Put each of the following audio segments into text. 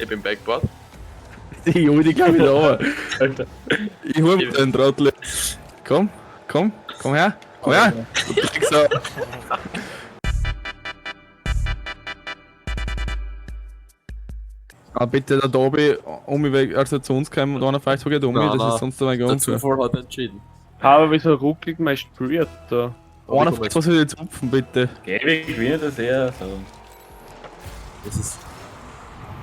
Ich bin Backboard. Ich hol dich gleich wieder runter. Ich hol mir den Trottel. Komm her. Komm her. Du Drecksau. Ah, bitte der Dobi weg, also zu uns kommen und einer vielleicht sogar um mich, das ist sonst einmal Der unfair. Zufall hat entschieden. Aber wieso ruckelt mein Spiel da? Einer fragt, was soll ich jetzt hupfen, bitte? Geh, wir gewinnen das eher. So. Das ist.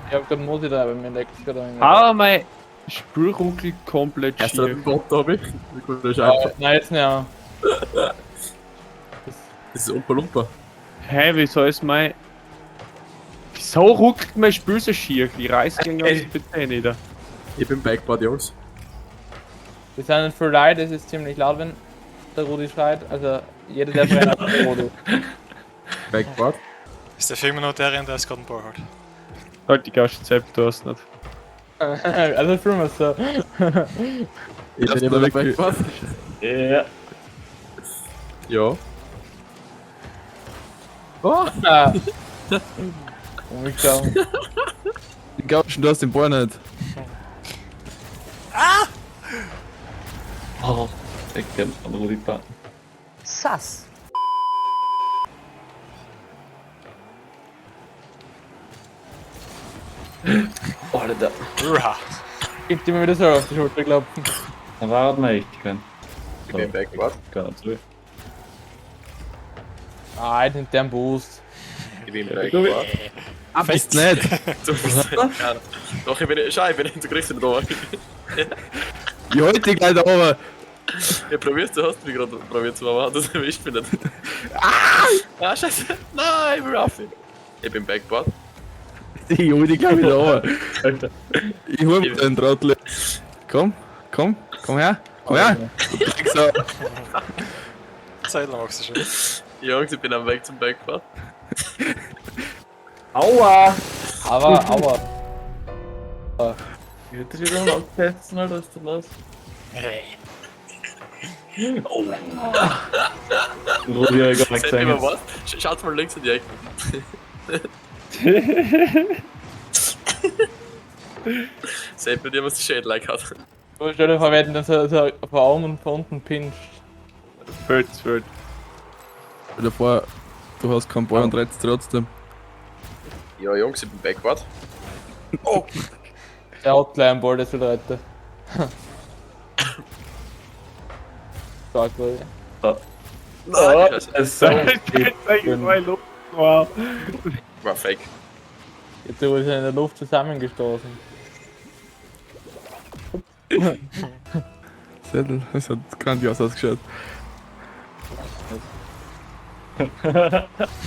Ich hab grad Modi da, aber mir leckt gerade ein. Aber mein Spiel ruckelt komplett Hast du schief. den Bot, Tobi? Wie gut das ist Ja, einfach. nein, jetzt nicht mehr. Das ist Umpa-Lumpa. Hä, wieso ist mein... Wieso ruckelt mein Spiel so schief? Ich reiß gegen das bitte nicht. Ich bin Backboard, Jungs. Wir sind nicht viel Leute, es ist ziemlich laut, wenn der Rudi schreit. Also jeder, der brennt, hat den Rudi. Backboard. Ist der Filmminotärien, der ist gerade ein Ball hat. Halt die ganze Zeit, du hast nicht. Also filmen wir es so. Ich bin immer Backboard. Ja. Ja. Oh! Umgegangen. Ich glaub schon, du hast den Ball nicht. Oh, ich kenn von Rudi Pan. Sass. Oh, Alter. Uha. Gib dir mal wieder so auf die Schulter klopfen. Da war halt mal echt kein. Ich bin Backboard. Gar nicht so. Ah, jetzt nimmt der einen Boost. Ich bin Backboard. Ah, bist nicht. Du bist ja. Doch, ich bin nicht. Schau, ich bin nicht. Du kriegst ihn da. Ich halte dich gleich da oben. Ja, probierst du, hast mich gerade probiert zu machen, das erwischt mich nicht. Ah, scheiße. Nein, ich bin Raffi. Ich bin Backboard. Ich hol dich gleich wieder runter. Alter. Ich hol mir den Trottel. Komm her. Du Drecksau. Zeit lang machst du schon. Jungs, ich bin am Weg zum Backboard. Aua! Aber. Wird das wieder mal abtesten, oder was ist da los? Hey. Rudi hat gar nicht Seht ihr gesehen. mal was? Schaut mal links in die Ecke. Seht ihr, was die Shade like hat? So, stell dir vor, wir hätten das so von oben und von unten pinscht. Fällt. Stell dir vor, du hast keinen Ball und rettest trotzdem. Ja, Jungs, ich bin Backboard. Der hat gleich einen Ball, das will retten. Stark, Rudi. Nein, Scheiße. Es ist so. Wow. War fake. Jetzt ist er in der Luft zusammengestoßen. Zettel, das hat grandios ausgeschaut.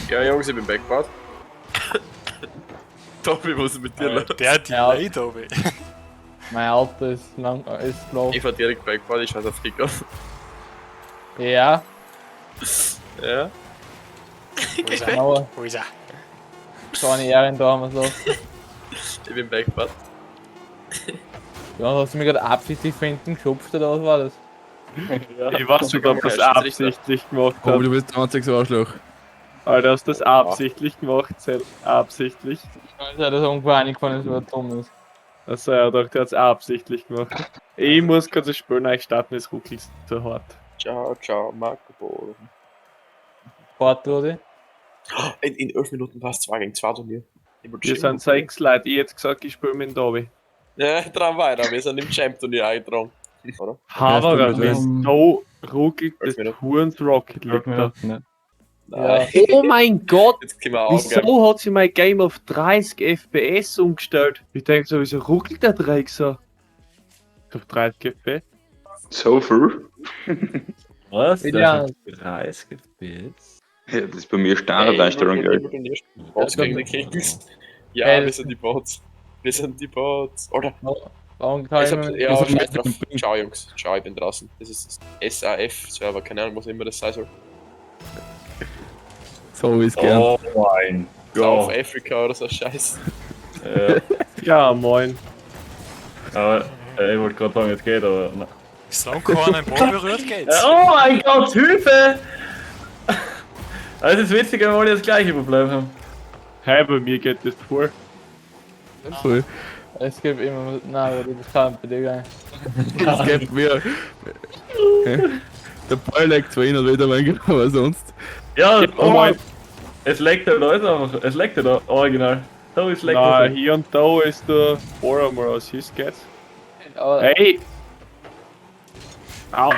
Ja, Jungs, ich bin Backboard. Tobi, was ist mit dir los? Der Delay, Tobi. Mein Auto ist blau. Ich fahr direkt Backboard, ich scheiß auf Kicker. Ja, Ja. Wo ist er? aber Wo ist er? so eine Ehren da haben wir so. Ich bin Backboard. Ja, hast du mir gerade absichtlich hinten geschupft oder was war das? Ich weiß sogar, ob das absichtlich gemacht Aber hat. du bist 20 so Arschloch. Alter, hast du das absichtlich gemacht, Zell? Absichtlich. Ich weiß ja, dass er irgendwo eingefallen ist, weil er dumm ist. Also ja, doch, der hat's absichtlich gemacht. Ich muss gerade das Spiel neu starten, es ruckelt so hart. Ciao, Marco. Fahrt, Rudi. In 11 Minuten war es 2 gegen 2 Turnier. Wir sind 6 Leute, ich hätte gesagt, ich spiele mit dem Dobby. Ja, dran weiter, wir sind im Champ-Turnier eingetragen. Oder? Aber stimmt, wieso ruckelt das 11 Minuten. Hurens Rocket League da? Ne? Nein. Oh mein Gott! Jetzt können wir auch geben. Wieso hat sie mein Game auf 30 FPS umgestellt? Ich denke so, wieso ruckelt der Dreck so? Auf 30 FPS? So viel? Was? Ja. 30 FPS? Ja, das ist bei mir Standardeinstellung, gell? Bots gegen die Kings. Ja, Ey, wir sind die Bots. Wir sind die Bots. Oder? Warum kann ich mir Ja, scheiß drauf. Ciao, Jungs. Ciao, ich bin draußen. Das ist SAF-Server, keine Ahnung, was immer das sein soll. So ist gern. Oh mein South Gott. Africa oder so Scheiß. Ja, moin. Aber ich wollte gerade sagen, es geht, aber. Na. Solange keiner einen Ball berührt, geht's. Oh mein Gott, Hilfe! Also das ist witzig, wenn wir alle das gleiche Problem haben. Hey, bei mir geht das vor. Voll. Es gibt immer. Nein, aber das kann bei dir gar nicht. Es gibt mir. Der Ball legt zwar hin und wieder mein aber sonst. Ja, Oh mein. es leckt ja da, ist einfach. Es leckt ja da, original. Da ist leckt Nein, es. hier und da ist der Bohrer mal aus His geht's. Aber Hey! Au!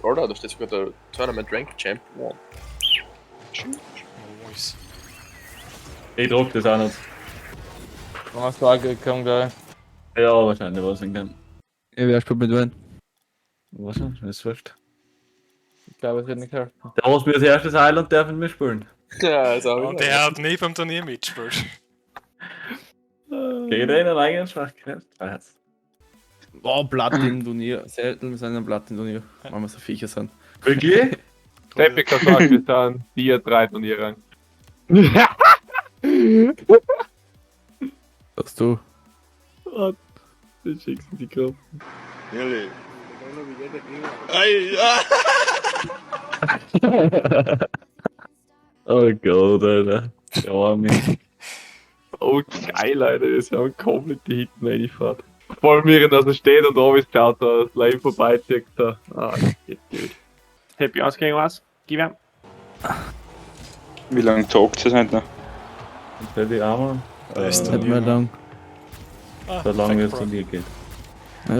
Alter, da steht sogar der Tournament Rank Champ 1. Nice. Ich druck das auch nicht. wenn man so angekommen, glaube ich. Ja, wahrscheinlich was ich kann. Ja, wer spielt mit wem? Wahrscheinlich, das ist wurscht. Ich glaube, es wird nicht helfen. Der, was mir als erstes Highland darf mit mir spielen. Ja, das hab Und der hat nie beim Turnier mitgespielt. Geht er in einen eigenen Schwachkreis? Oh, Platin-Turnier. Selten mit einem Platin-Turnier. Wenn wir so Viecher sind. Wirklich? Teppika sagt, wir sind Tier 3 Turniere. Sagst du? Den schickst du die Gruppe. Oh Gott, Alter. Der Arme. Oh, geil, Alter, das ist ja eine komplette Hitten-Einfahrt. Vor allem, während er steht und oben schaut, das Leben vorbeizieht. Ah, das geht gut. Happy ausgegangen was? Gib ihm. Wie lange zockt es heute noch? Und der die Arme. Das ist Nicht mehr lang. So lange es Backboard. zu dir geht. Ja.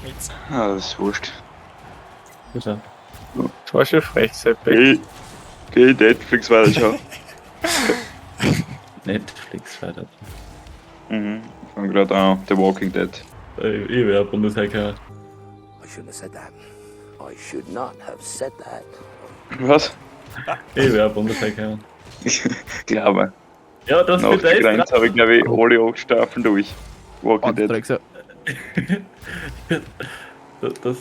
Mit. Ah, das ist wurscht. Bitte. Das war schon frech, Seppi. Geh Netflix weiterschauen. Netflix weiter. Mhm. Ich fang gerade an, The Walking Dead. Ich wär Bundesheer. I shouldn't have said that. I should not have said that. Was? Ich wär Bundesheer. Ich glaube. Ja, das Nach wird der echt. Grenze habe ich glaube ich alle 8 Staffeln durch. Walking Dead. Drecksau. Das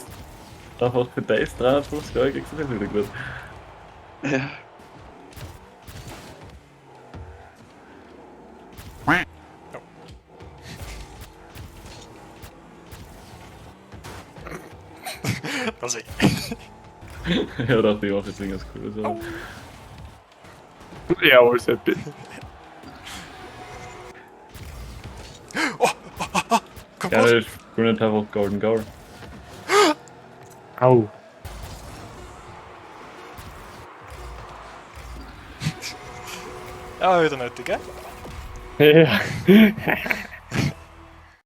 einfach für das 53 Euro kriegst du das wieder gut. Ja. Das ich. Ja, dachte ich auch, jetzt irgendwas Cooles. Aber Jawohl, Seppi. Komm, ja, was? ich spiele nicht einfach Golden Goal. Au. Ja, wieder nötig, gell? Ja.